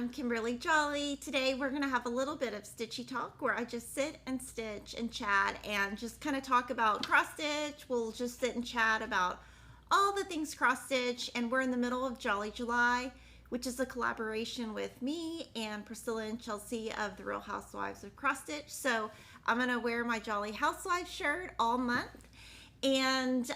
I'm Kimberly Jolly. Today we're going to have a little bit of Stitchy Talk where I just sit and stitch and chat and just kind of talk about cross stitch. We'll just sit and chat about all the things cross stitch, and we're in the middle of Jolly July, which is a collaboration with me and Priscilla and Chelsea of the Real Housewives of Cross Stitch. So I'm going to wear my Jolly Housewives shirt all month. And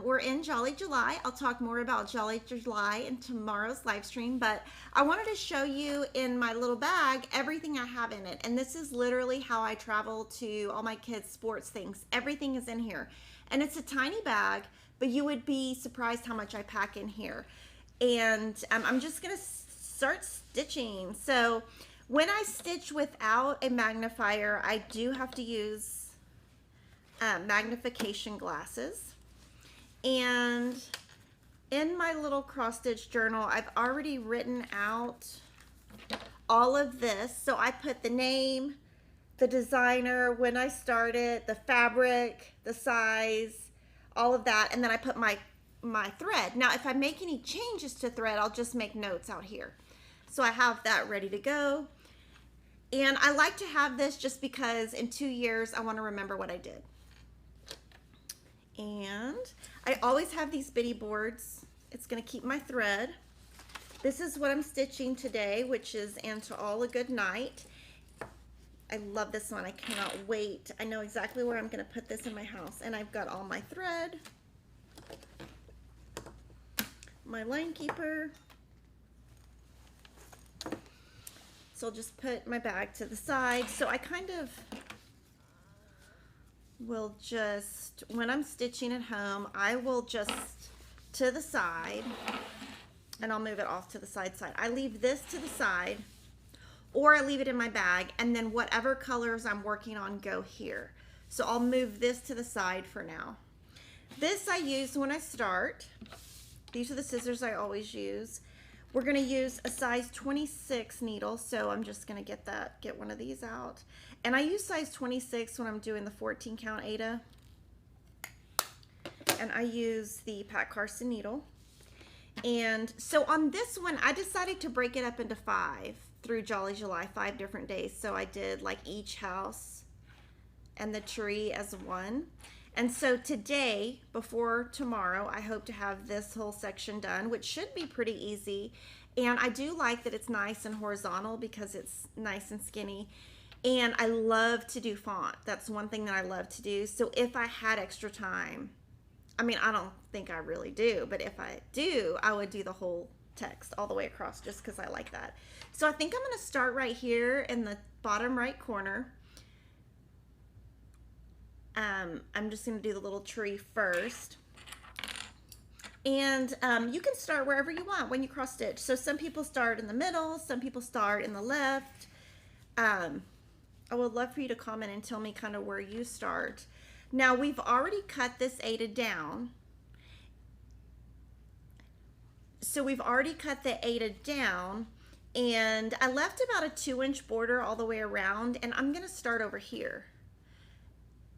we're in Jolly July. I'll talk more about Jolly July in tomorrow's live stream, but I wanted to show you in my little bag everything I have in it. And this is literally how I travel to all my kids' sports things. Everything is in here. And it's a tiny bag, but you would be surprised how much I pack in here. And I'm just gonna start stitching. So when I stitch without a magnifier, I do have to use magnification glasses. And in my little cross stitch journal, I've already written out all of this. So I put the name, the designer, when I started, the fabric, the size, all of that, and then I put my thread. Now if I make any changes to thread, I'll just make notes out here. So I have that ready to go. And I like to have this just because in 2 years I want to remember what I did. And I always have these bitty boards. It's going to keep my thread. This is what I'm stitching today, which is And to All a Good Night. I love this one. I cannot wait. I know exactly where I'm going to put this in my house. And I've got all my thread, my line keeper. So I'll just put my bag to the side. So I kind of will just, when I'm stitching at home, I will just to the side, and I'll move it off to the side. I leave this to the side, or I leave it in my bag, and then whatever colors I'm working on go here. So I'll move this to the side for now. This I use when I start. These are the scissors I always use. We're going to use a size 26 needle, so I'm just going to get one of these out. And I use size 26 when I'm doing the 14 count Aida. And I use the Pat Carson needle. And so on this one, I decided to break it up into 5 through Jolly July, 5 different days. So I did like each house and the tree as one. And so today, before tomorrow, I hope to have this whole section done, which should be pretty easy. And I do like that it's nice and horizontal because it's nice and skinny. And I love to do font. That's one thing that I love to do. So if I had extra time, I mean, I don't think I really do, but if I do, I would do the whole text all the way across just because I like that. So I think I'm going to start right here in the bottom right corner. I'm just going to do the little tree first. And you can start wherever you want when you cross stitch. So some people start in the middle, some people start in the left. I would love for you to comment and tell me kind of where you start. Now we've already cut this Aida down. So we've already cut the Aida down, and I left about a 2-inch border all the way around, and I'm going to start over here.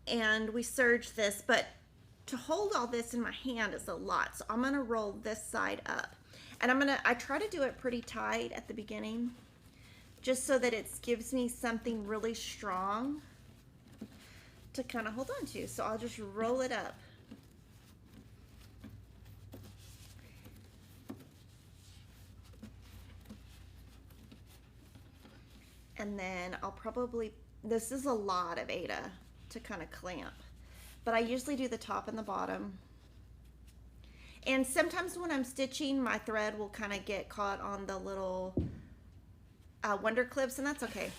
And we serge this, but to hold all this in my hand is a lot. So I'm going to roll this side up, and I try to do it pretty tight at the beginning, just so that it gives me something really strong to kind of hold on to. So I'll just roll it up. And then I'll probably, this is a lot of Aida to kind of clamp, but I usually do the top and the bottom. And sometimes when I'm stitching, my thread will kind of get caught on the little wonder clips, and that's okay.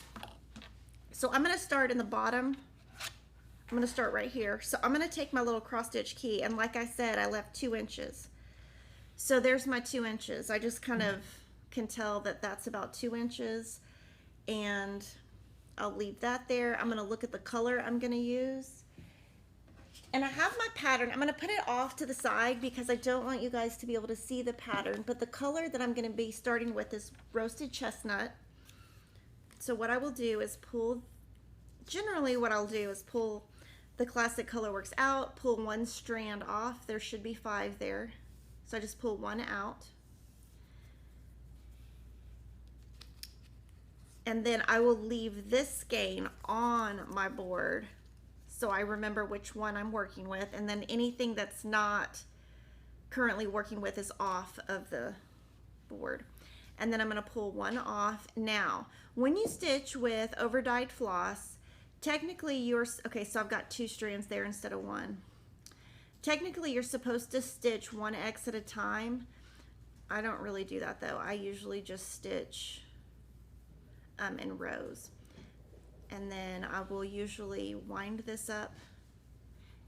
So I'm going to start in the bottom. I'm going to start right here. So I'm going to take my little cross stitch key, and like I said, I left 2 inches. So there's my 2 inches. I just kind of can tell that that's about 2 inches, and I'll leave that there. I'm going to look at the color I'm going to use. And I have my pattern. I'm going to put it off to the side because I don't want you guys to be able to see the pattern. But the color that I'm going to be starting with is roasted chestnut. So what I will do is generally what I'll do is pull the classic Colorworks out, pull 1 strand off. There should be 5 there. So I just pull 1 out. And then I will leave this skein on my board so I remember which one I'm working with, and then anything that's not currently working with is off of the board. And then I'm going to pull one off. Now, when you stitch with over dyed floss, technically you're, okay, so I've got 2 strands there instead of 1. Technically you're supposed to stitch 1x at a time. I don't really do that though. I usually just stitch in rows. And then I will usually wind this up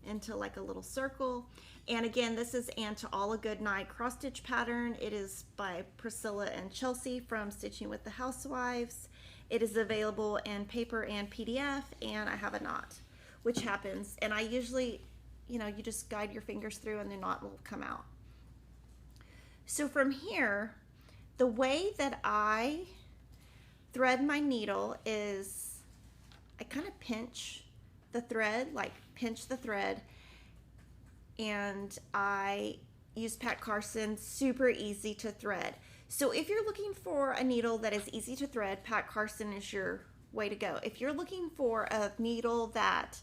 into like a little circle. And again, this is "And to All a Good Night" cross stitch pattern. It is by Priscilla and Chelsea from Stitching with the Housewives. It is available in paper and PDF, and I have a knot, which happens. And I usually, you know, you just guide your fingers through and the knot will come out. So from here, the way that I thread my needle is I kind of pinch the thread, like pinch the thread, and I use Pat Carson, super easy to thread. So if you're looking for a needle that is easy to thread, Pat Carson is your way to go. If you're looking for a needle that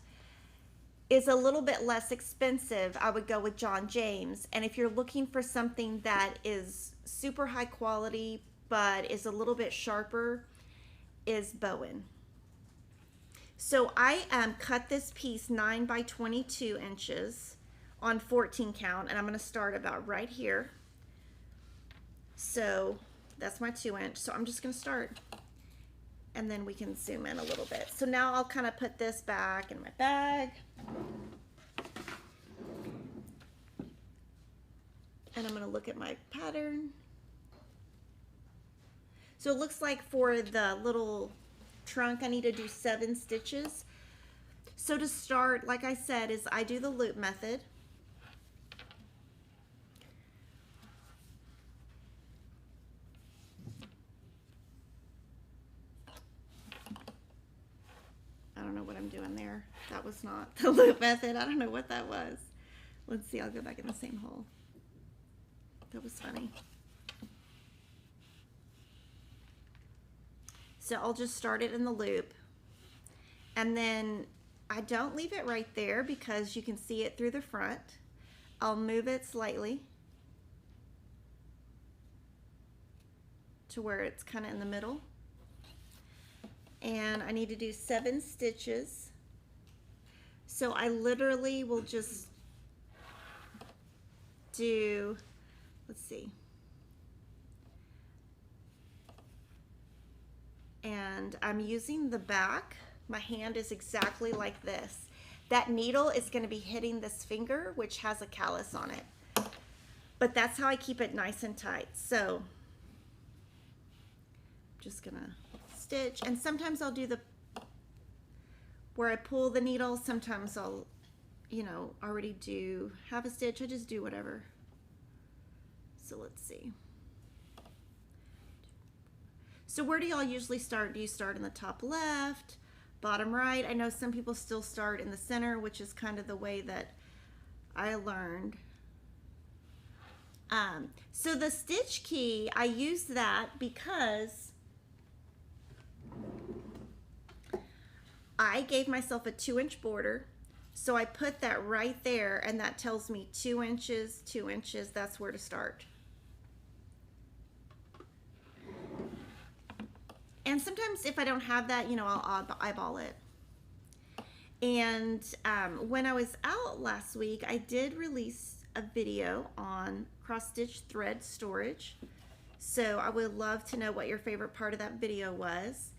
is a little bit less expensive, I would go with John James. And if you're looking for something that is super high quality but is a little bit sharper, is Bohin. So I cut this piece 9 by 22 inches on 14 count, and I'm going to start about right here. So that's my 2 inch. So I'm just going to start, and then we can zoom in a little bit. So now I'll kind of put this back in my bag. And I'm going to look at my pattern. So it looks like for the little trunk I need to do 7 stitches. So to start, like I said, is I do the loop method. I don't know what I'm doing there. That was not the loop method. I don't know what that was. Let's see, I'll go back in the same hole. That was funny. So I'll just start it in the loop, and then I don't leave it right there because you can see it through the front. I'll move it slightly to where it's kind of in the middle, and I need to do 7 stitches. So I literally will just do, let's see, and I'm using the back. My hand is exactly like this. That needle is going to be hitting this finger, which has a callus on it. But that's how I keep it nice and tight. So I'm just going to stitch. And sometimes I'll do the, where I pull the needle. Sometimes I'll, you know, already have a stitch. I just do whatever. So let's see. So where do y'all usually start? Do you start in the top left, bottom right? I know some people still start in the center, which is kind of the way that I learned. So the stitch key, I use that because I gave myself a 2-inch border. So I put that right there, and that tells me 2 inches, 2 inches, that's where to start. And sometimes if I don't have that, you know, I'll eyeball it. And when I was out last week, I did release a video on cross-stitch thread storage. So I would love to know what your favorite part of that video was.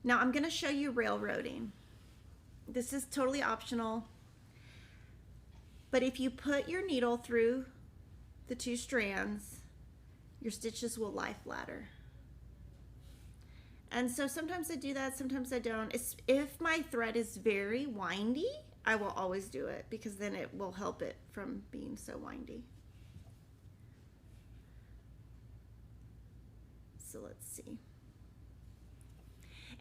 Now I'm going to show you railroading. This is totally optional. But if you put your needle through the 2 strands, your stitches will lie flatter. And so sometimes I do that, sometimes I don't. If my thread is very windy, I will always do it because then it will help it from being so windy. So let's see.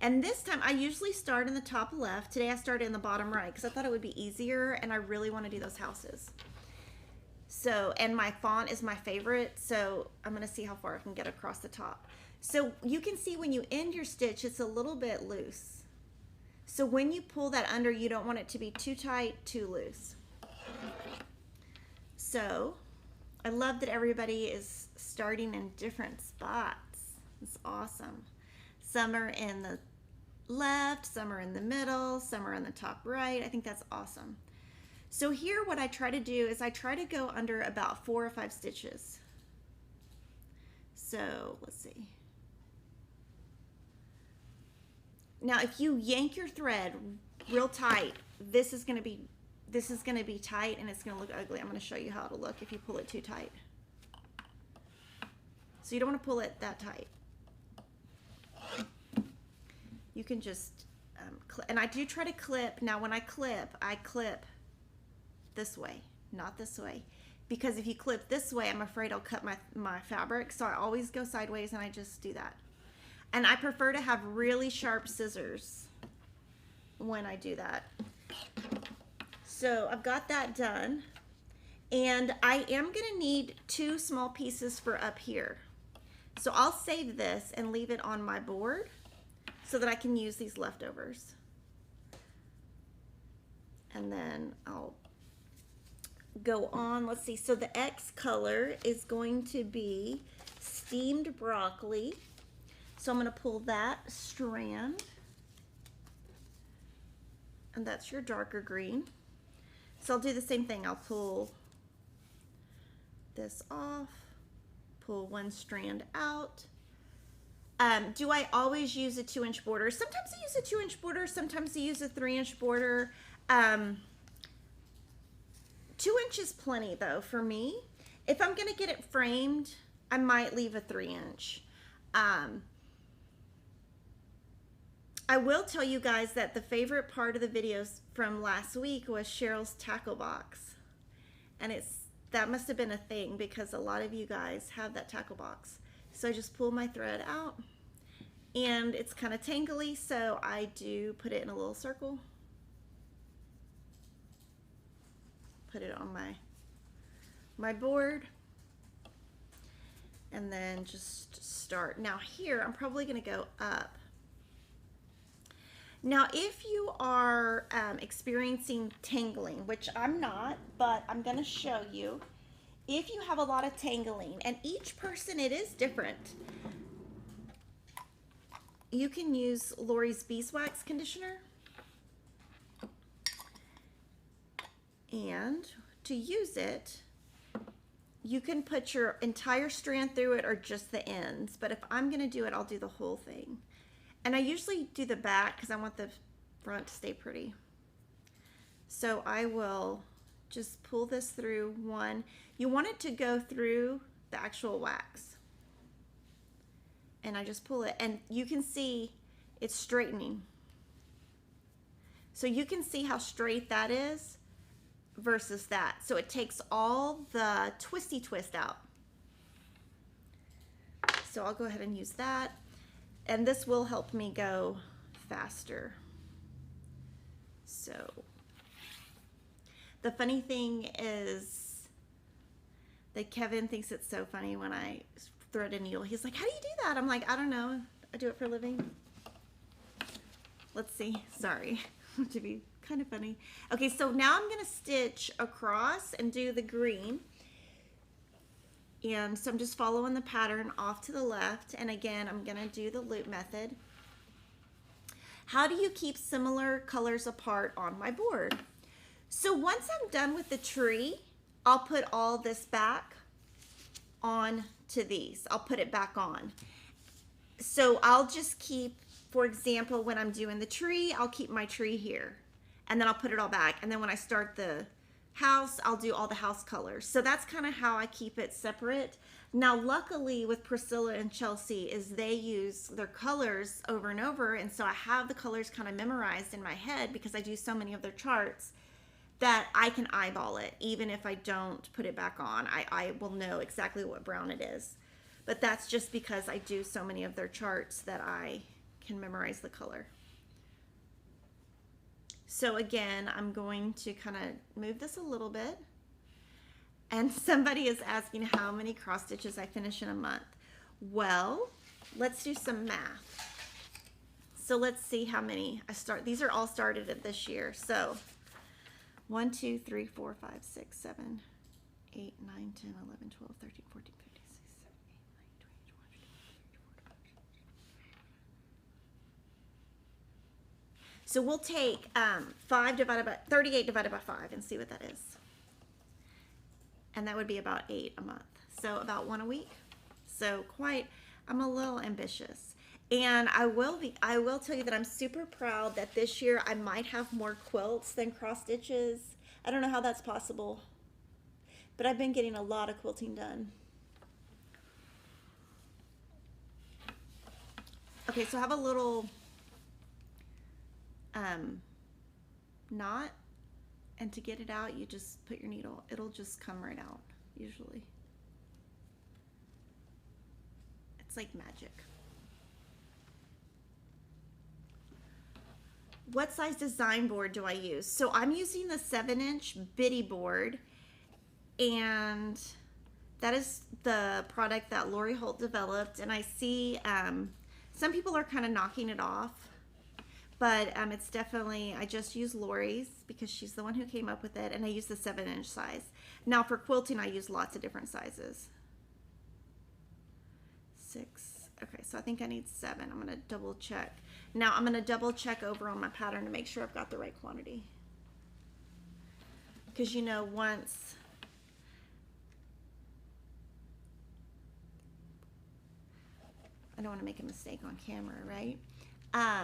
And this time I usually start in the top left. Today I started in the bottom right because I thought it would be easier, and I really want to do those houses. So, and my font is my favorite, so I'm going to see how far I can get across the top. So you can see when you end your stitch, it's a little bit loose. So when you pull that under, you don't want it to be too tight, too loose. So I love that everybody is starting in different spots. It's awesome. Some are in the left, some are in the middle, some are in the top right. I think that's awesome. So here what I try to do is I try to go under about 4 or 5 stitches. So let's see. Now if you yank your thread real tight, this is going to be tight and it's going to look ugly. I'm going to show you how it'll look if you pull it too tight. So you don't want to pull it that tight. You can just and I do try to clip. Now when I clip this way, not this way, because if you clip this way, I'm afraid I'll cut my fabric. So I always go sideways and I just do that. And I prefer to have really sharp scissors when I do that. So I've got that done, and I am going to need 2 small pieces for up here. So I'll save this and leave it on my board so that I can use these leftovers. And then I'll go on. Let's see. So the X color is going to be steamed broccoli. So I'm going to pull that strand. And that's your darker green. So I'll do the same thing. I'll pull this off, pull one strand out. Do I always use a 2-inch border? Sometimes I use a 2-inch border, sometimes I use a 3-inch border. 2 inches plenty though for me. If I'm gonna get it framed, I might leave a 3-inch. I will tell you guys that the favorite part of the videos from last week was Cheryl's tackle box. And that must have been a thing because a lot of you guys have that tackle box. So I just pull my thread out and it's kind of tangly, so I do put it in a little circle. Put it on my board and then just start. Now here, I'm probably gonna go up. Now, if you are experiencing tangling, which I'm not, but I'm going to show you, if you have a lot of tangling, and each person, it is different, you can use Lori's Beeswax Conditioner. And to use it, you can put your entire strand through it or just the ends. But if I'm going to do it, I'll do the whole thing. And I usually do the back because I want the front to stay pretty. So I will just pull this through one. You want it to go through the actual wax. And I just pull it and you can see it's straightening. So you can see how straight that is versus that. So it takes all the twisty twist out. So I'll go ahead and use that. And this will help me go faster. So the funny thing is that Kevin thinks it's so funny when I thread a needle. He's like, how do you do that? I'm like, I don't know. I do it for a living. Let's see. Sorry. To be kind of funny. Okay, so now I'm going to stitch across and do the green. And so I'm just following the pattern off to the left. And again, I'm going to do the loop method. How do you keep similar colors apart on my board? So once I'm done with the tree, I'll put all this back on to these. I'll put it back on. So I'll just keep, for example, when I'm doing the tree, I'll keep my tree here. And then I'll put it all back. And then when I start the house, I'll do all the house colors. So that's kind of how I keep it separate. Now, luckily with Priscilla and Chelsea is they use their colors over and over. And so I have the colors kind of memorized in my head because I do so many of their charts that I can eyeball it. Even if I don't put it back on, I will know exactly what brown it is. But that's just because I do so many of their charts that I can memorize the color. So again, I'm going to kind of move this a little bit. And somebody is asking how many cross stitches I finish in a month. Well, let's do some math. So let's see how many I start. These are all started at this year. So 1, 2, 3, 4, 5, 6, 7, 8, 9, 10, 11, 12, 13, 14, 15, 16, 17, 18, 19, 20, 21, 22, 23, 24, 25. So we'll take 38 divided by 5 and see what that is. And that would be about 8 a month. So about 1 a week. So I'm a little ambitious. And I will tell you that I'm super proud that this year I might have more quilts than cross stitches. I don't know how that's possible, but I've been getting a lot of quilting done. Okay, so I have a little knot, and to get it out, you just put your needle. It'll just come right out, usually. It's like magic. What size design board do I use? So I'm using the 7-inch bitty board, and that is the product that Lori Holt developed. And I see some people are kind of knocking it off, but it's definitely, I just use Lori's because she's the one who came up with it, and I use the 7-inch size. Now for quilting, I use lots of different sizes. 6. Okay, so I think I need 7. I'm gonna double check. Now I'm gonna double check over on my pattern to make sure I've got the right quantity. Because you know, once I don't want to make a mistake on camera, right?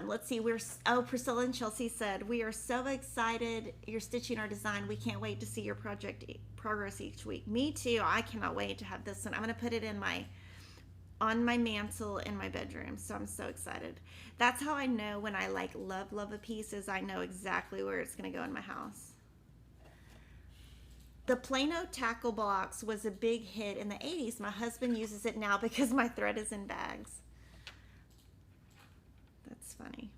Let's see, Priscilla and Chelsea said, we are so excited you're stitching our design. We can't wait to see your project progress each week. Me too. I cannot wait to have this one. I'm gonna put it in on my mantle in my bedroom, so I'm so excited. That's how I know when I like love a piece, is I know exactly where it's gonna go in my house. The Plano tackle box was a big hit in the 80s. My husband uses it now because my thread is in bags. That's funny.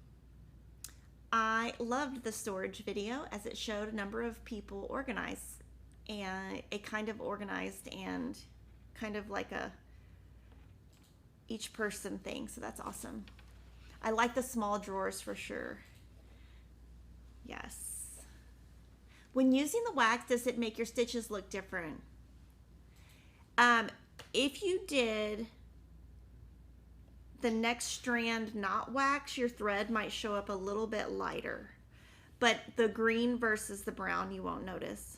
I loved the storage video as it showed a number of people organized, and it kind of organized and kind of like a each person thing, so that's awesome. I like the small drawers for sure. Yes. When using the wax, does it make your stitches look different? If you did the next strand not wax, your thread might show up a little bit lighter, but the green versus the brown you won't notice.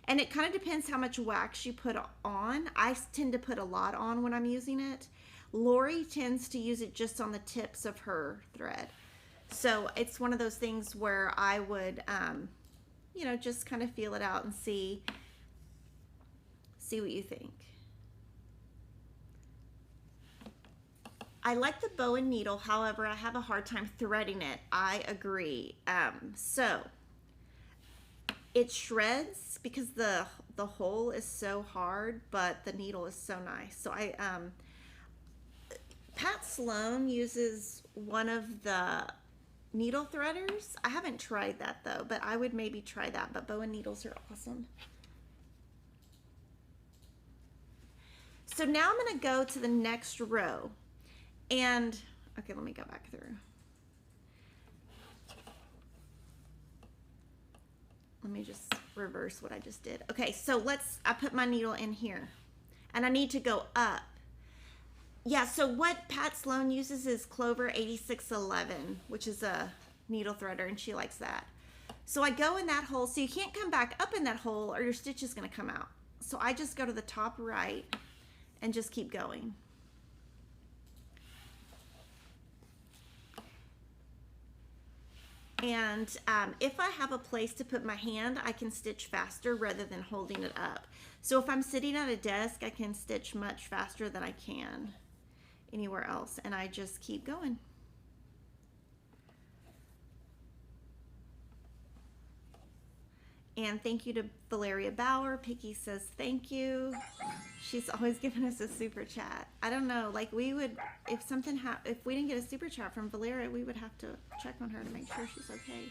And it kind of depends how much wax you put on. I tend to put a lot on when I'm using it. Lori tends to use it just on the tips of her thread. So it's one of those things where I would, you know, just kind of feel it out and see what you think. I like the Bohin needle, however, I have a hard time threading it. I agree. So it shreds because the hole is so hard, but the needle is so nice. So Pat Sloan uses one of the needle threaders. I haven't tried that though, but I would maybe try that. But Bohin needles are awesome. So now I'm going to go to the next row. And, okay, let me go back through. Let me just reverse what I just did. Okay, so I put my needle in here. And I need to go up. Yeah, so what Pat Sloan uses is Clover 8611, which is a needle threader, and she likes that. So I go in that hole, so you can't come back up in that hole or your stitch is going to come out. So I just go to the top right and just keep going. And if I have a place to put my hand, I can stitch faster rather than holding it up. So if I'm sitting at a desk, I can stitch much faster than I can anywhere else, and I just keep going. And thank you to Valeria Bauer. Picky says thank you. She's always giving us a super chat. I don't know, like we would, if we didn't get a super chat from Valeria, we would have to check on her to make sure she's okay.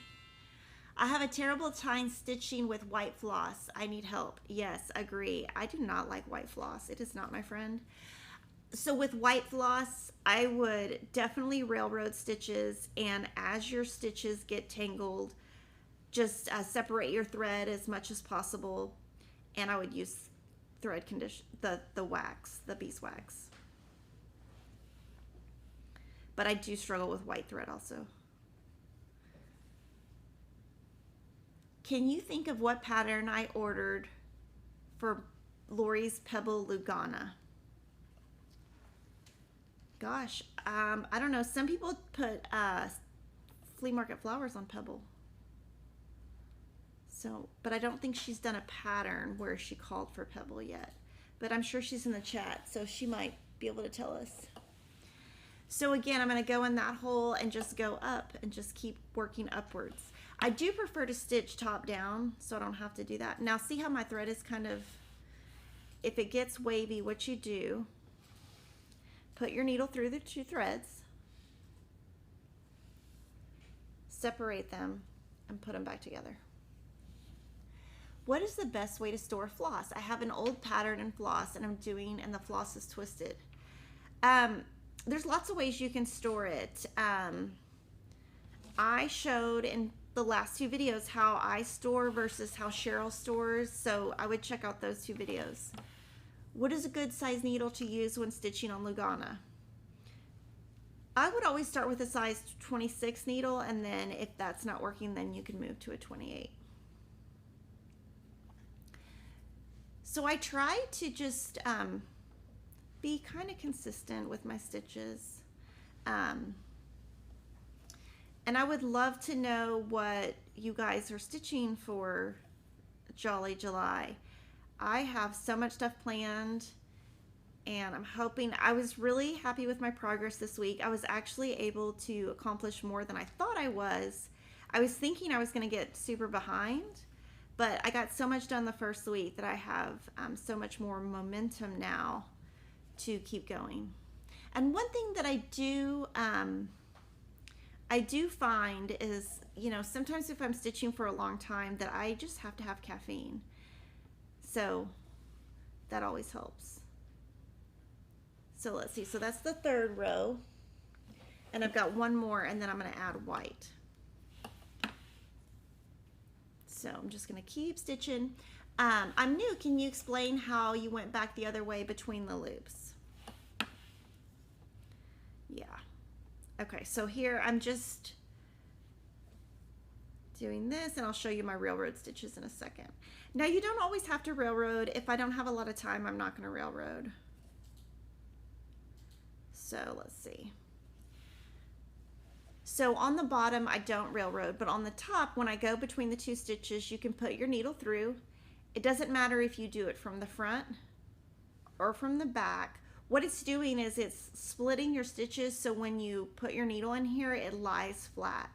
I have a terrible time stitching with white floss. I need help. Yes, agree. I do not like white floss. It is not my friend. So with white floss, I would definitely railroad stitches, and as your stitches get tangled, just separate your thread as much as possible, and I would use thread condition, the wax, the beeswax. But I do struggle with white thread also. Can you think of what pattern I ordered for Lori's Pebble Lugana? Gosh, I don't know. Some people put flea market flowers on Pebble. So, but I don't think she's done a pattern where she called for Pebble yet. But I'm sure she's in the chat, so she might be able to tell us. So again, I'm going to go in that hole and just go up and just keep working upwards. I do prefer to stitch top down, so I don't have to do that. Now see how my thread is kind of, if it gets wavy, what you do, put your needle through the two threads, separate them, and put them back together. What is the best way to store floss? I have an old pattern in floss and the floss is twisted. There's lots of ways you can store it. I showed in the last two videos how I store versus how Cheryl stores, so I would check out those two videos. What is a good size needle to use when stitching on Lugana? I would always start with a size 26 needle, and then if that's not working, then you can move to a 28. So I try to just be kind of consistent with my stitches. And I would love to know what you guys are stitching for Jolly July. I have so much stuff planned, and I'm hoping, I was really happy with my progress this week. I was actually able to accomplish more than I thought I was. I was thinking I was going to get super behind, but I got so much done the first week that I have so much more momentum now to keep going. And one thing that I do find is, you know, sometimes if I'm stitching for a long time, that I just have to have caffeine. So that always helps. So let's see. So that's the third row. And I've got one more, and then I'm going to add white. So I'm just going to keep stitching. I'm new. Can you explain how you went back the other way between the loops? Yeah. Okay, so here I'm just doing this, and I'll show you my railroad stitches in a second. Now you don't always have to railroad. If I don't have a lot of time, I'm not going to railroad. So let's see. So on the bottom, I don't railroad, but on the top, when I go between the two stitches, you can put your needle through. It doesn't matter if you do it from the front or from the back. What it's doing is it's splitting your stitches, so when you put your needle in here, it lies flat.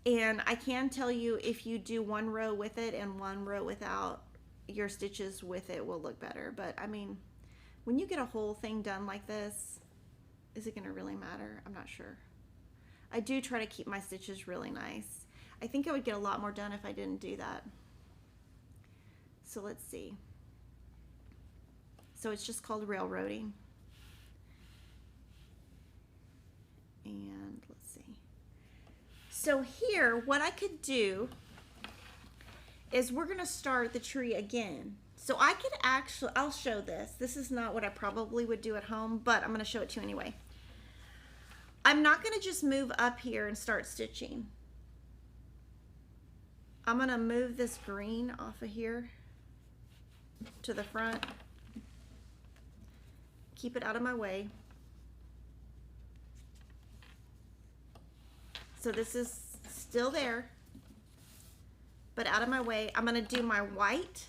And I can tell you, if you do one row with it and one row without, your stitches with it will look better. But I mean, when you get a whole thing done like this, is it going to really matter? I'm not sure. I do try to keep my stitches really nice. I think I would get a lot more done if I didn't do that. So let's see. So it's just called railroading. And let's see. So here, what I could do is we're going to start the tree again. So I could actually, I'll show this. This is not what I probably would do at home, but I'm going to show it to you anyway. I'm not going to just move up here and start stitching. I'm going to move this green off of here to the front. Keep it out of my way. So this is still there, but out of my way. I'm going to do my white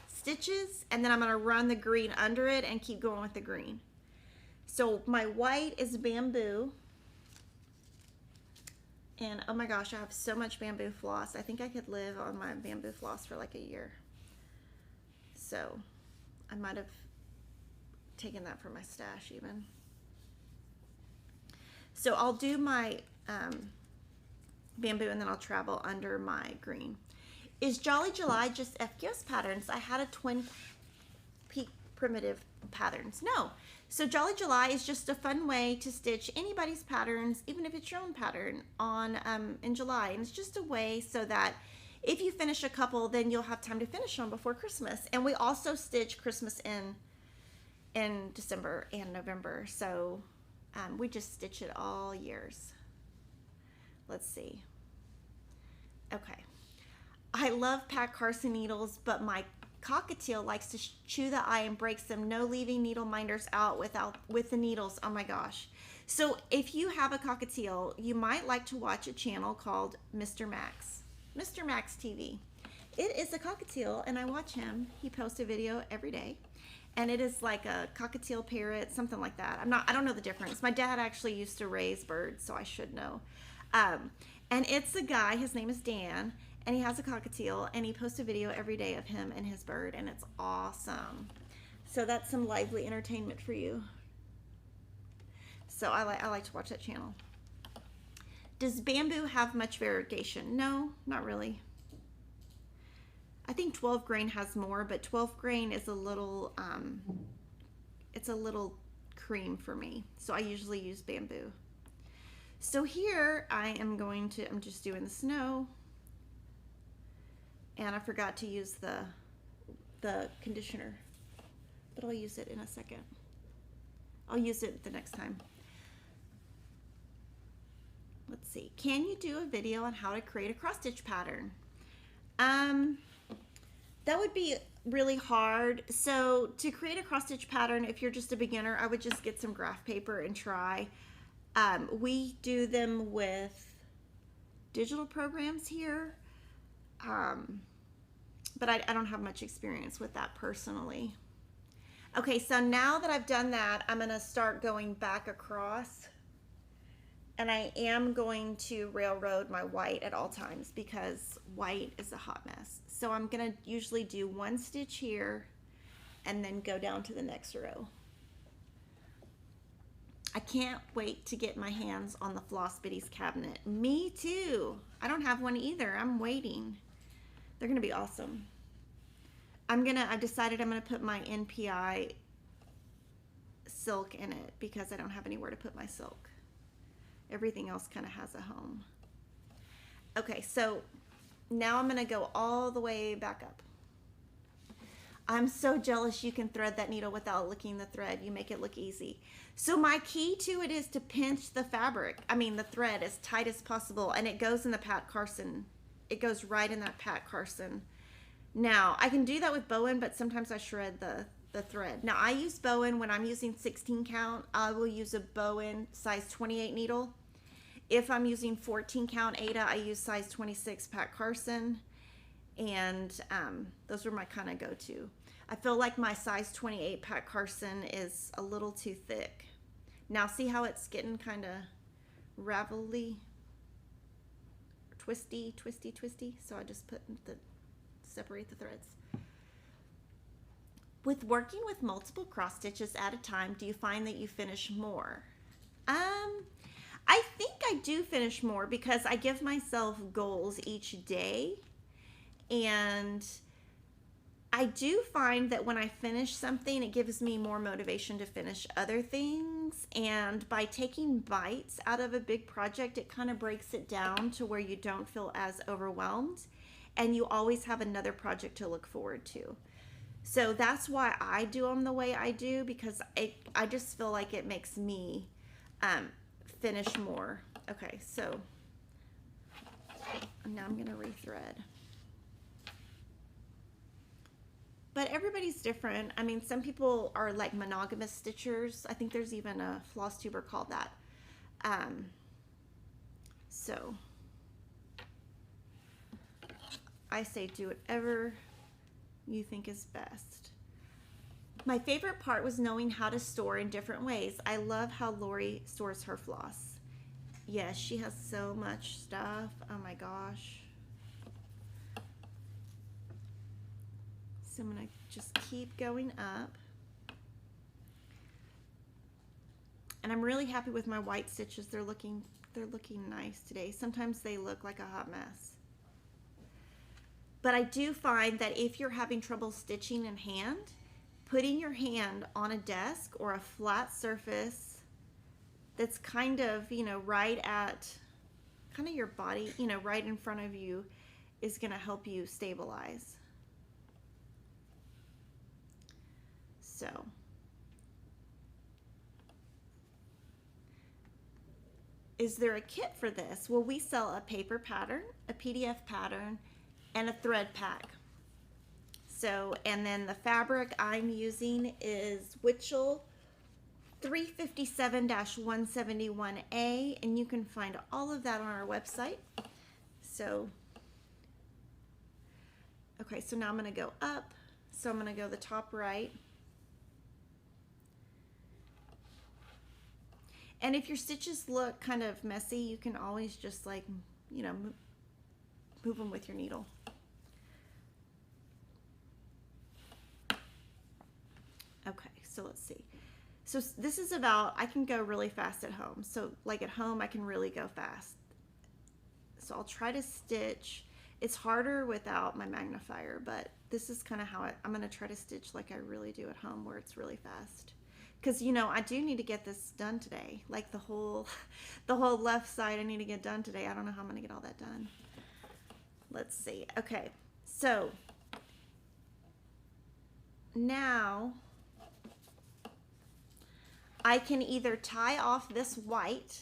stitches, and then I'm going to run the green under it and keep going with the green. So my white is bamboo. And oh my gosh, I have so much bamboo floss. I think I could live on my bamboo floss for like a year. So I might have taken that for my stash even. So I'll do my bamboo, and then I'll travel under my green. Is Jolly July just FQS patterns? I had a twin peak primitive patterns. No. So Jolly July is just a fun way to stitch anybody's patterns, even if it's your own pattern, on in July. And it's just a way so that if you finish a couple, then you'll have time to finish them before Christmas. And we also stitch Christmas in December and November. So we just stitch it all years. Let's see. Okay. I love Pat Carson needles, but my cockatiel likes to chew the eye and breaks them. No leaving needle minders out with the needles. Oh my gosh. So if you have a cockatiel, you might like to watch a channel called Mr. Max TV. It is a cockatiel, and I watch him. He posts a video every day, and it is like a cockatiel parrot, something like that. I don't know the difference. My dad actually used to raise birds, so I should know. And it's a guy, his name is Dan, and he has a cockatiel, and he posts a video every day of him and his bird, and it's awesome. So that's some lively entertainment for you. So I like to watch that channel. Does bamboo have much variegation? No, not really. I think 12 grain has more, but 12 grain is a little, it's a little cream for me. So I usually use bamboo. So here I'm just doing the snow, and I forgot to use the conditioner, but I'll use it in a second. I'll use it the next time. Let's see. Can you do a video on how to create a cross stitch pattern? That would be really hard. So to create a cross stitch pattern, if you're just a beginner, I would just get some graph paper and try. We do them with digital programs here, but I don't have much experience with that personally. Okay, so now that I've done that, I'm going to start going back across, and I am going to railroad my white at all times because white is a hot mess. So I'm going to usually do one stitch here and then go down to the next row. I can't wait to get my hands on the Floss Biddies cabinet. Me too. I don't have one either. I'm waiting. They're going to be awesome. I've decided I'm going to put my NPI silk in it because I don't have anywhere to put my silk. Everything else kind of has a home. Okay, so now I'm going to go all the way back up. I'm so jealous you can thread that needle without licking the thread. You make it look easy. So my key to it is to pinch the the thread as tight as possible, and it goes in the Pat Carson. It goes right in that Pat Carson. Now, I can do that with Bohin, but sometimes I shred the thread. Now, I use Bohin when I'm using 16 count. I will use a Bohin size 28 needle. If I'm using 14 count Aida, I use size 26 Pat Carson. And those are my kind of go-to. I feel like my size 28 Pat Carson is a little too thick. Now see how it's getting kind of ravelly, twisty. So I just separate the threads. With working with multiple cross stitches at a time, do you find that you finish more? I think I do finish more because I give myself goals each day. And I do find that when I finish something, it gives me more motivation to finish other things. And by taking bites out of a big project, it kind of breaks it down to where you don't feel as overwhelmed. And you always have another project to look forward to. So that's why I do them the way I do, because I just feel like it makes me finish more. Okay, so now I'm going to rethread. But everybody's different. I mean, some people are like monogamous stitchers. I think there's even a FlossTuber called that. So I say do whatever you think is best. My favorite part was knowing how to store in different ways. I love how Lori stores her floss. Yes, she has so much stuff. Oh my gosh. So I'm going to just keep going up. And I'm really happy with my white stitches. They're looking nice today. Sometimes they look like a hot mess. But I do find that if you're having trouble stitching in hand, putting your hand on a desk or a flat surface that's kind of, you know, right at kind of your body, you know, right in front of you is going to help you stabilize. So is there a kit for this? Well, we sell a paper pattern, a PDF pattern, and a thread pack. So, and then the fabric I'm using is Witchell 357-171A, and you can find all of that on our website. So, okay, so now I'm going to go up. So I'm going to go the top right. And if your stitches look kind of messy, you can always just, like, you know, move them with your needle. Okay, so let's see. So this is about, I can go really fast at home. So like at home, I can really go fast. So I'll try to stitch. It's harder without my magnifier, but this is kind of how I'm going to try to stitch like I really do at home, where it's really fast. Because, you know, I do need to get this done today. Like the whole left side I need to get done today. I don't know how I'm going to get all that done. Let's see. Okay, so now I can either tie off this white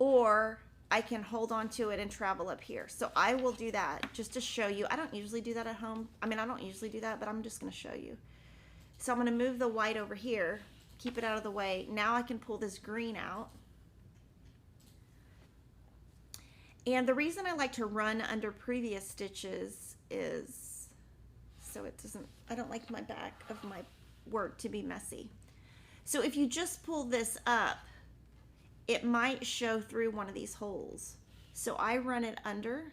or I can hold on to it and travel up here. So I will do that just to show you. I don't usually do that at home. I mean, I don't usually do that, but I'm just going to show you. So I'm going to move the white over here, keep it out of the way. Now I can pull this green out. And the reason I like to run under previous stitches is so it doesn't, I don't like my back of my work to be messy. So if you just pull this up, it might show through one of these holes. So I run it under,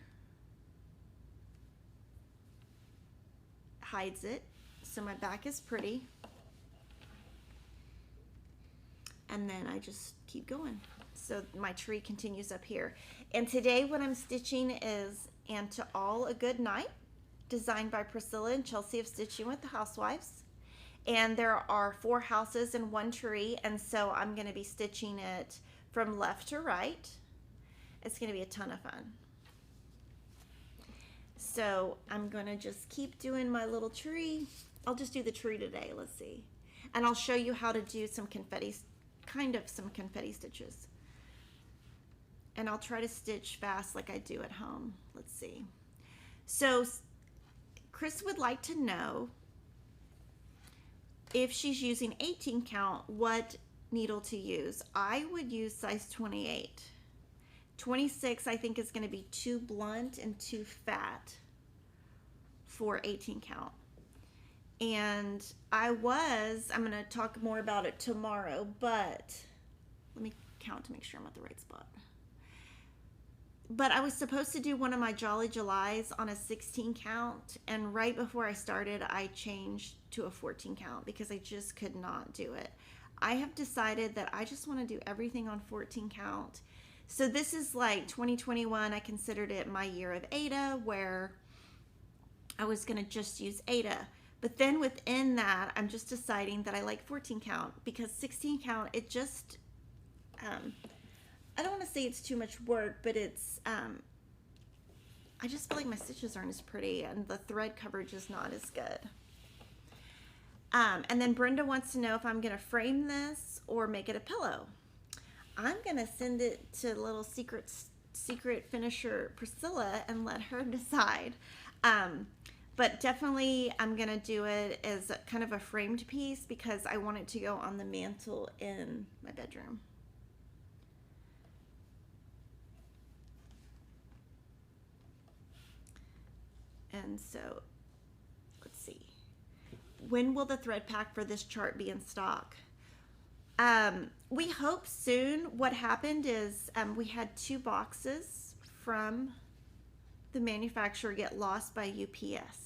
hides it, so my back is pretty. And then I just keep going. So my tree continues up here. And today what I'm stitching is And to All a Good Night, designed by Priscilla and Chelsea of Stitching with the Housewives. And there are 4 houses in one tree, and so I'm going to be stitching it from left to right. It's going to be a ton of fun. So I'm going to just keep doing my little tree. I'll just do the tree today. Let's see. And I'll show you how to do some confetti, some confetti stitches. And I'll try to stitch fast like I do at home. Let's see. So Chris would like to know if she's using 18 count, what needle to use. I would use size 28. 26 I think is going to be too blunt and too fat for 18 count. And I'm going to talk more about it tomorrow, but let me count to make sure I'm at the right spot. But I was supposed to do one of my Jolly Julys on a 16 count, and right before I started, I changed to a 14 count because I just could not do it. I have decided that I just want to do everything on 14 count. So this is like 2021. I considered it my year of Aida, where I was going to just use Aida. But then within that, I'm just deciding that I like 14 count because 16 count, it just, I don't want to say it's too much work, but it's, I just feel like my stitches aren't as pretty and the thread coverage is not as good. And then Brenda wants to know if I'm going to frame this or make it a pillow. I'm going to send it to little secret finisher Priscilla and let her decide. But definitely I'm going to do it as kind of a framed piece because I want it to go on the mantle in my bedroom. And so, let's see. When will the thread pack for this chart be in stock? We hope soon. What happened is we had 2 boxes from the manufacturer get lost by UPS.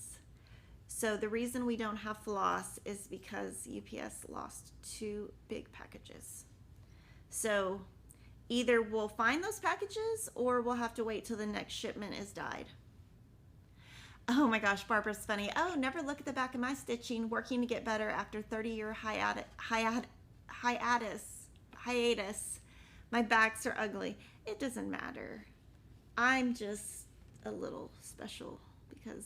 So the reason we don't have Floss is because UPS lost 2 big packages. So either we'll find those packages or we'll have to wait till the next shipment is dyed. Oh my gosh, Barbara's funny. Oh, never look at the back of my stitching. Working to get better after 30-year hiatus. My backs are ugly. It doesn't matter. I'm just a little special because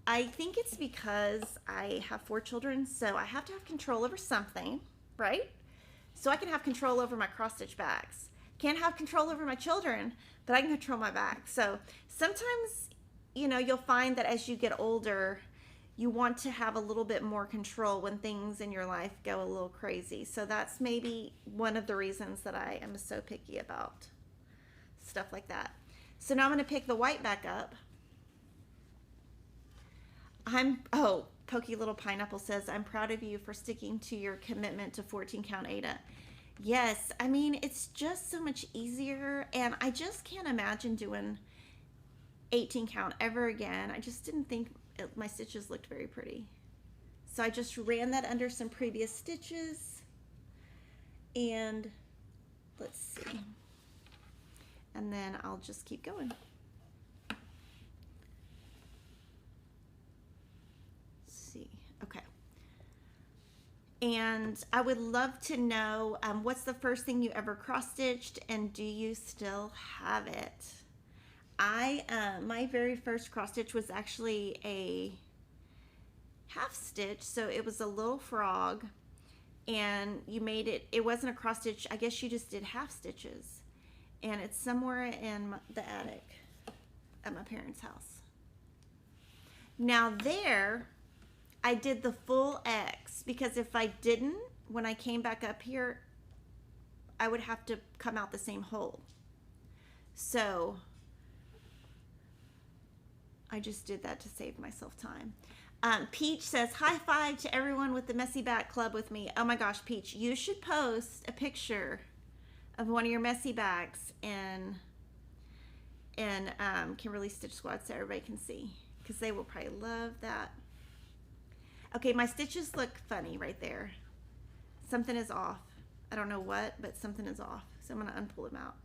I think it's because I have 4 children, so I have to have control over something, right? So I can have control over my cross-stitch backs. Can't have control over my children, but I can control my back. So sometimes, you know, you'll find that as you get older, you want to have a little bit more control when things in your life go a little crazy. So that's maybe one of the reasons that I am so picky about stuff like that. So now I'm going to pick the white back up. Pokey Little Pineapple says, I'm proud of you for sticking to your commitment to 14 count Aida. Yes, I mean, it's just so much easier, and I just can't imagine doing 18 count ever again. I just didn't think my stitches looked very pretty. So I just ran that under some previous stitches, and let's see. And then I'll just keep going. Okay. And I would love to know what's the first thing you ever cross-stitched, and do you still have it? My very first cross-stitch was actually a half stitch, so it was a little frog, and you made it, it wasn't a cross-stitch, I guess you just did half stitches, and it's somewhere in the attic at my parents' house. Now there, I did the full X, because if I didn't, when I came back up here, I would have to come out the same hole. So I just did that to save myself time. Peach says, high five to everyone with the Messy Back Club with me. Oh my gosh, Peach, you should post a picture of one of your messy backs in Kimberly Stitch Squad so everybody can see, because they will probably love that. Okay, my stitches look funny right there. Something is off. I don't know what, but something is off. So I'm going to unpull them out.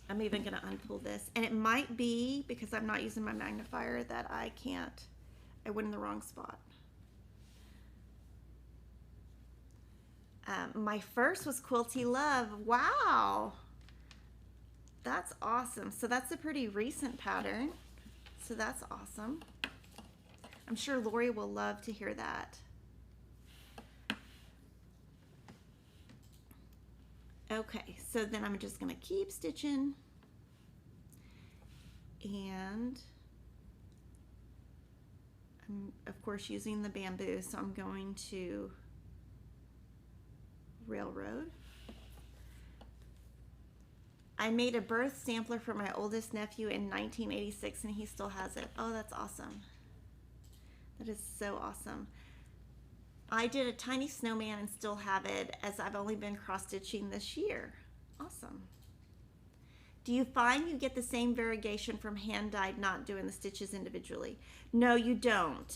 I'm even going to unpull this. And it might be, because I'm not using my magnifier, that I went in the wrong spot. My first was Quilty Love. Wow. That's awesome. So that's a pretty recent pattern. So that's awesome. I'm sure Lori will love to hear that. Okay, so then I'm just going to keep stitching, and I'm of course using the bamboo, so I'm going to railroad. I made a birth sampler for my oldest nephew in 1986, and he still has it. Oh, that's awesome. That is so awesome. I did a tiny snowman and still have it, as I've only been cross-stitching this year. Awesome. Do you find you get the same variegation from hand-dyed, not doing the stitches individually? No, you don't.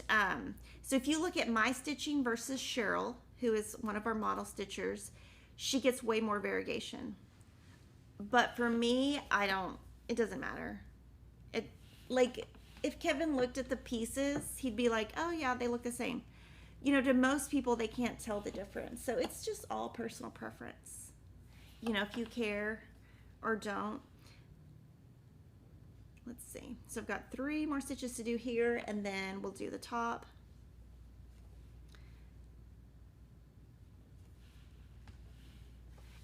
So if you look at my stitching versus Cheryl, who is one of our model stitchers, she gets way more variegation. But for me, it doesn't matter. Like, if Kevin looked at the pieces, he'd be like, oh yeah, they look the same. You know, to most people, they can't tell the difference. So it's just all personal preference. You know, if you care or don't. Let's see. So I've got 3 more stitches to do here, and then we'll do the top.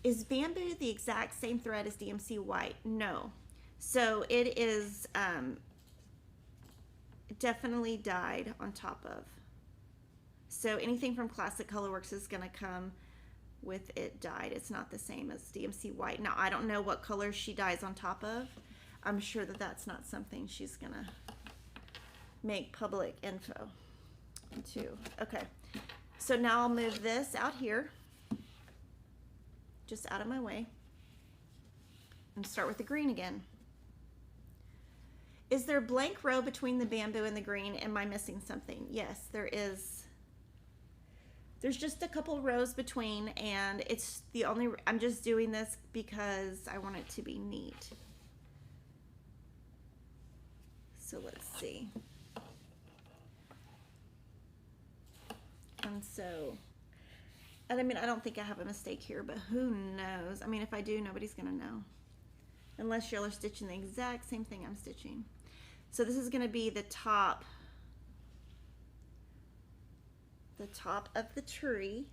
Is bamboo the exact same thread as DMC white? No. So it is definitely dyed on top of. So anything from Classic Colorworks is going to come with it dyed. It's not the same as DMC white. Now, I don't know what color she dyes on top of. I'm sure that that's not something she's going to make public info into. Okay, so now I'll move this out here, just out of my way, and start with the green again. Is there a blank row between the bamboo and the green? Am I missing something? Yes, there is. There's just a couple rows between, and it's the only, I'm just doing this because I want it to be neat. So let's see. And so, and I mean, I don't think I have a mistake here, but who knows? I mean, if I do, nobody's gonna know. Unless y'all are stitching the exact same thing I'm stitching. So this is gonna be the top of the tree,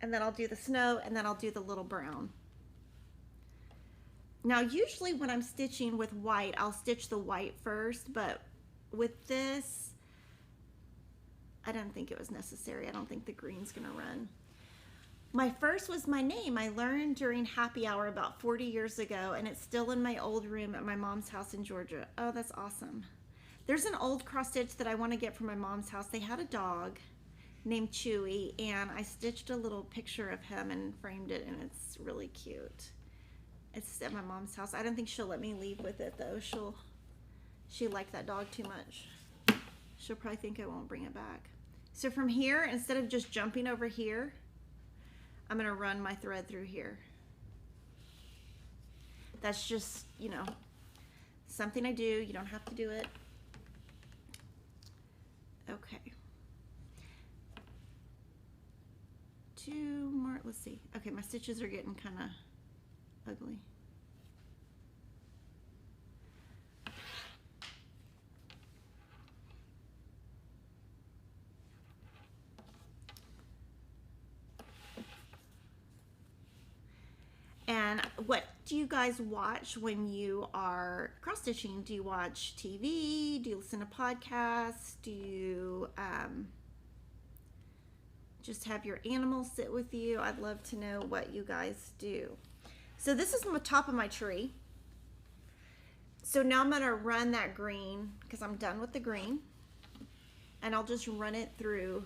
and then I'll do the snow, and then I'll do the little brown. Now, usually when I'm stitching with white, I'll stitch the white first, but with this, I didn't think it was necessary. I don't think the green's gonna run. My first was my name. I learned during happy hour about 40 years ago, and it's still in my old room at my mom's house in Georgia. Oh, that's awesome. There's an old cross stitch that I want to get from my mom's house. They had a dog named Chewy, and I stitched a little picture of him and framed it, and it's really cute. It's at my mom's house. I don't think she'll let me leave with it though. She liked that dog too much. She'll probably think I won't bring it back. So from here, instead of just jumping over here, I'm gonna run my thread through here. That's just, you know, something I do. You don't have to do it. Okay. 2 more, let's see. Okay, my stitches are getting kind of ugly. And what do you guys watch when you are cross stitching? Do you watch TV? Do you listen to podcasts? Do you just have your animals sit with you? I'd love to know what you guys do. So this is on the top of my tree. So now I'm gonna run that green because I'm done with the green, and I'll just run it through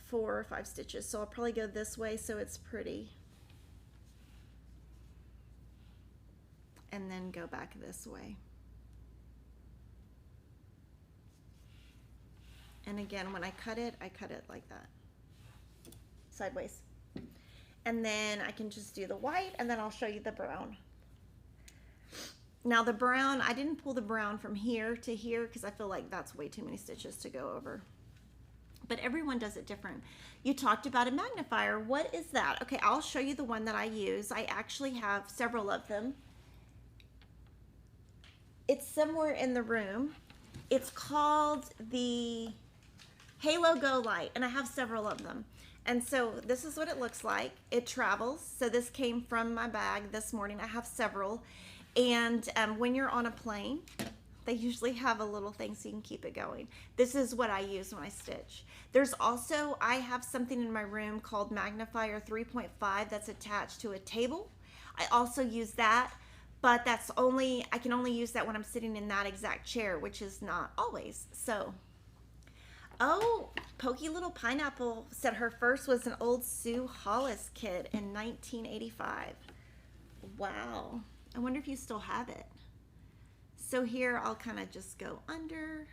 4 or 5 stitches. So I'll probably go this way so it's pretty, and then go back this way. And again, when I cut it like that, sideways. And then I can just do the white, and then I'll show you the brown. Now the brown, I didn't pull the brown from here to here because I feel like that's way too many stitches to go over. But everyone does it different. You talked about a magnifier. What is that? Okay, I'll show you the one that I use. I actually have several of them. It's somewhere in the room. It's called the Halo Go Light, and I have several of them. And so this is what it looks like. It travels. So this came from my bag this morning. I have several. And when you're on a plane, they usually have a little thing so you can keep it going. This is what I use when I stitch. There's also, I have something in my room called Magnifier 3.5 that's attached to a table. I also use that, but that's only, I can only use that when I'm sitting in that exact chair, which is not always. So, oh, Pokey Little Pineapple said her first was an old Sue Hollis kit in 1985. Wow. I wonder if you still have it. So here I'll kind of just go under.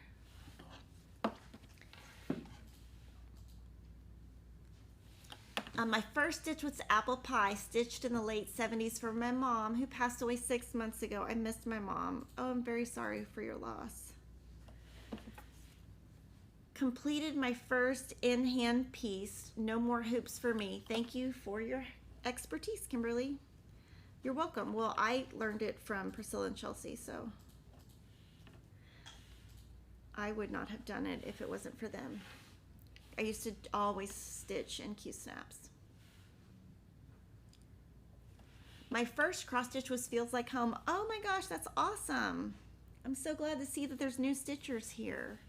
My first stitch was apple pie, stitched in the late 70s for my mom, who passed away 6 months ago. I missed my mom. Oh, I'm very sorry for your loss. Completed my first in-hand piece. No more hoops for me. Thank you for your expertise, Kimberly. You're welcome. Well, I learned it from Priscilla and Chelsea, so I would not have done it if it wasn't for them. I used to always stitch in Q-snaps. My first cross stitch was Feels Like Home. Oh my gosh, that's awesome. I'm so glad to see that there's new stitchers here.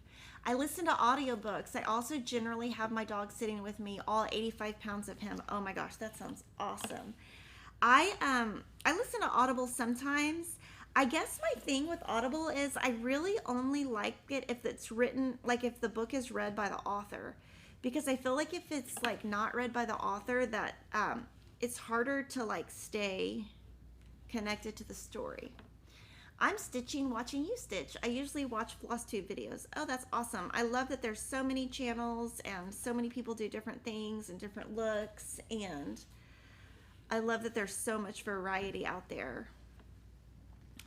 I listen to audiobooks. I also generally have my dog sitting with me, all 85 pounds of him. Oh my gosh, that sounds awesome. I listen to Audible sometimes. I guess my thing with Audible is I really only like it if it's written, like if the book is read by the author, because I feel like if it's like not read by the author, that it's harder to like stay connected to the story. I'm stitching watching you stitch. I usually watch FlossTube videos. Oh, that's awesome. I love that there's so many channels and so many people do different things and different looks, and I love that there's so much variety out there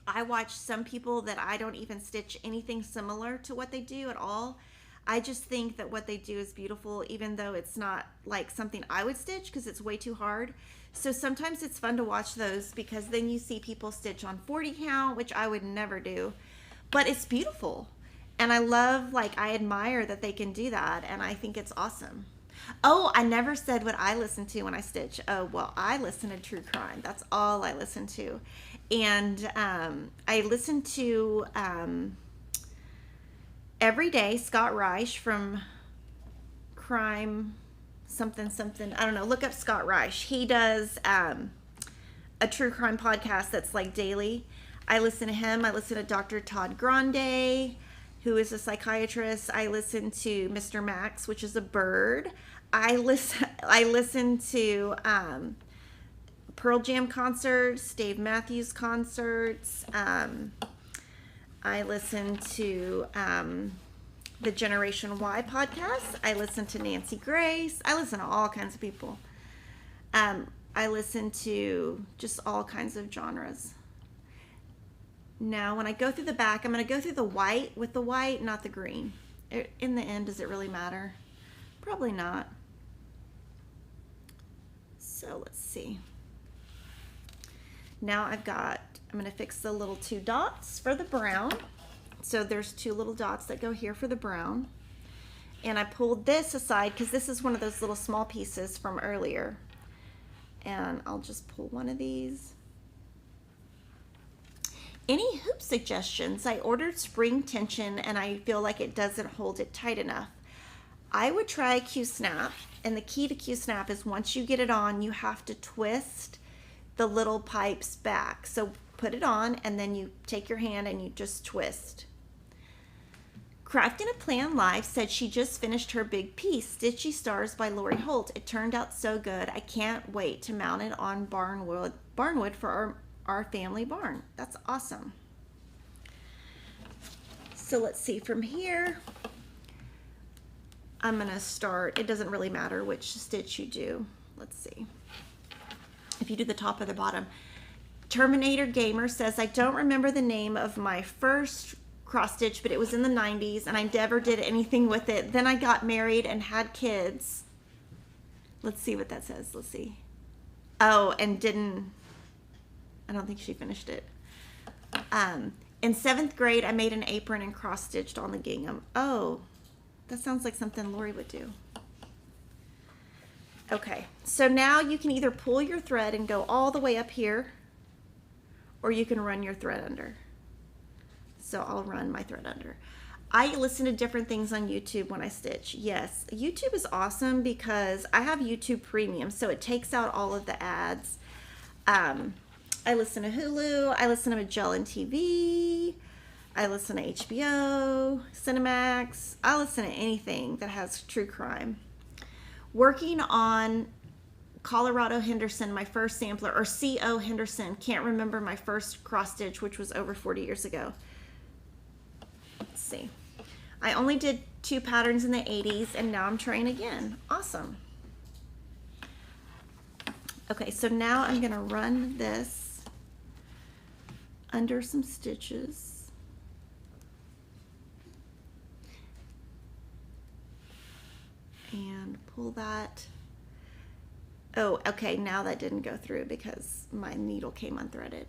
I watch some people that I don't even stitch anything similar to what they do at all. I just think that what they do is beautiful, even though it's not like something I would stitch because it's way too hard. So sometimes it's fun to watch those because then you see people stitch on 40 count, which I would never do, but it's beautiful. And I love, like, I admire that they can do that, and I think it's awesome. Oh, I never said what I listen to when I stitch. Oh, well, I listen to true crime. That's all I listen to. And I listen to every day Scott Reich from Crime something something. I don't know. Look up Scott Reich. He does a true crime podcast that's like daily. I listen to him. I listen to Dr. Todd Grande, who is a psychiatrist. I listen to Mr. Max, which is a bird. I listen to Pearl Jam concerts, Dave Matthews concerts. I listen to the Generation Y podcast. I listen to Nancy Grace. I listen to all kinds of people. I listen to just all kinds of genres. Now, when I go through the back, I'm going to go through the white with the white, not the green. In the end, does it really matter? Probably not. So let's see. Now I'm going to fix the little 2 dots for the brown. So there's 2 little dots that go here for the brown. And I pulled this aside because this is one of those little small pieces from earlier. And I'll just pull one of these. Any hoop suggestions? I ordered spring tension and I feel like it doesn't hold it tight enough. I would try Q-snap, and the key to Q-snap is once you get it on, you have to twist the little pipes back. So put it on and then you take your hand and you just twist. Crafting a Plan Life said she just finished her big piece, Stitchy Stars by Lori Holt. It turned out so good. I can't wait to mount it on barnwood for our family barn. That's awesome. So let's see, from here, I'm gonna start, it doesn't really matter which stitch you do. Let's see. If you do the top or the bottom. Terminator Gamer says, I don't remember the name of my first cross stitch, but it was in the 90s and I never did anything with it. Then I got married and had kids. Let's see what that says. Let's see. Oh, and I don't think she finished it. In 7th grade, I made an apron and cross stitched on the gingham. Oh, that sounds like something Lori would do. Okay, so now you can either pull your thread and go all the way up here, or you can run your thread under. So I'll run my thread under. I listen to different things on YouTube when I stitch. Yes, YouTube is awesome because I have YouTube Premium, so it takes out all of the ads. I listen to Hulu, I listen to Magellan TV, I listen to HBO, Cinemax. I listen to anything that has true crime. Working on Colorado Henderson, my first sampler, or C.O. Henderson. Can't remember my first cross stitch, which was over 40 years ago. Let's see. I only did 2 patterns in the 80s, and now I'm trying again. Awesome. Okay, so now I'm going to run this under some stitches. And pull that. Oh, okay, now that didn't go through because my needle came unthreaded.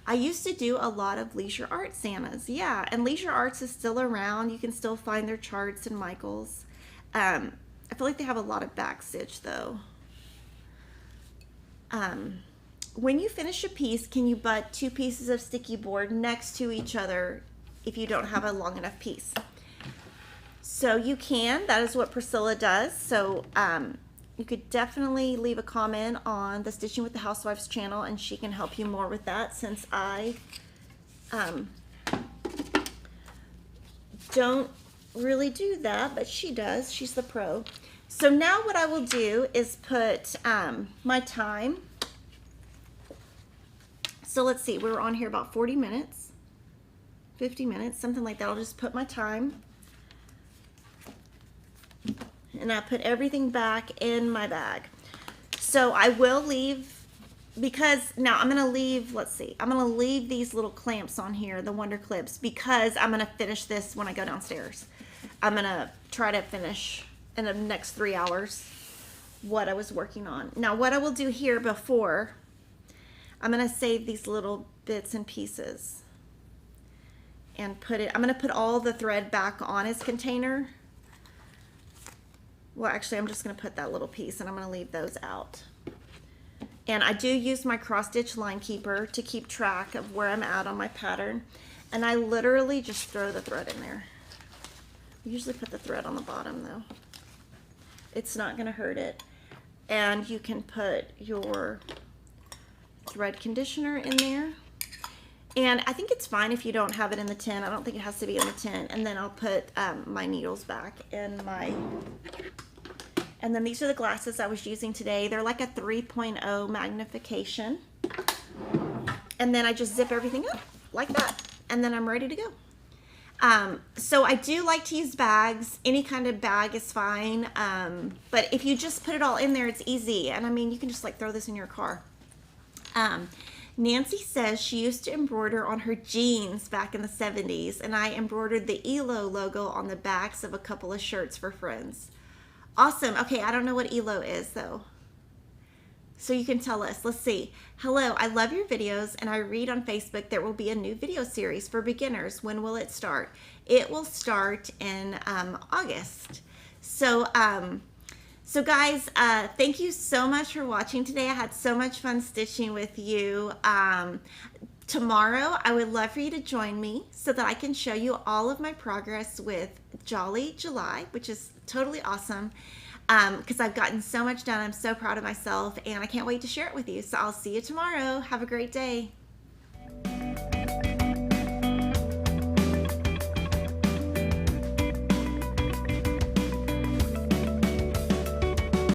I used to do a lot of Leisure Arts Santas. Yeah, and Leisure Arts is still around. You can still find their charts in Michael's. I feel like they have a lot of back stitch though. When you finish a piece, can you butt 2 pieces of sticky board next to each other if you don't have a long enough piece? So you can. That is what Priscilla does. So you could definitely leave a comment on the Stitching with the Housewives channel and she can help you more with that, since I don't really do that, but she does. She's the pro. So now what I will do is put my time. So let's see, we were on here about 40 minutes, 50 minutes, something like that. I'll just put my time. And I put everything back in my bag. So I will leave because now I'm going to leave, let's see, I'm going to leave these little clamps on here, the Wonder Clips, because I'm going to finish this when I go downstairs. I'm going to try to finish in the next 3 hours what I was working on. Now what I will do here before, I'm going to save these little bits and pieces and put it, I'm going to put all the thread back on his container. Well, actually, I'm just going to put that little piece and I'm going to leave those out. And I do use my cross stitch line keeper to keep track of where I'm at on my pattern. And I literally just throw the thread in there. I usually put the thread on the bottom though. It's not going to hurt it. And you can put your thread conditioner in there. And I think it's fine if you don't have it in the tin. I don't think it has to be in the tin. And then I'll put my needles back in my... And then these are the glasses I was using today. They're like a 3.0 magnification. And then I just zip everything up like that. And then I'm ready to go. So I do like to use bags. Any kind of bag is fine. But if you just put it all in there, it's easy. And I mean, you can just like throw this in your car. Nancy says she used to embroider on her jeans back in the 70s. And I embroidered the ELO logo on the backs of a couple of shirts for friends. Awesome. Okay, I don't know what ELO is though. So you can tell us. Let's see. Hello, I love your videos and I read on Facebook there will be a new video series for beginners. When will it start? It will start in August. So guys, thank you so much for watching today. I had so much fun stitching with you. Tomorrow, I would love for you to join me so that I can show you all of my progress with Jolly July, which is totally awesome because I've gotten so much done. I'm so proud of myself and I can't wait to share it with you. So I'll see you tomorrow. Have a great day.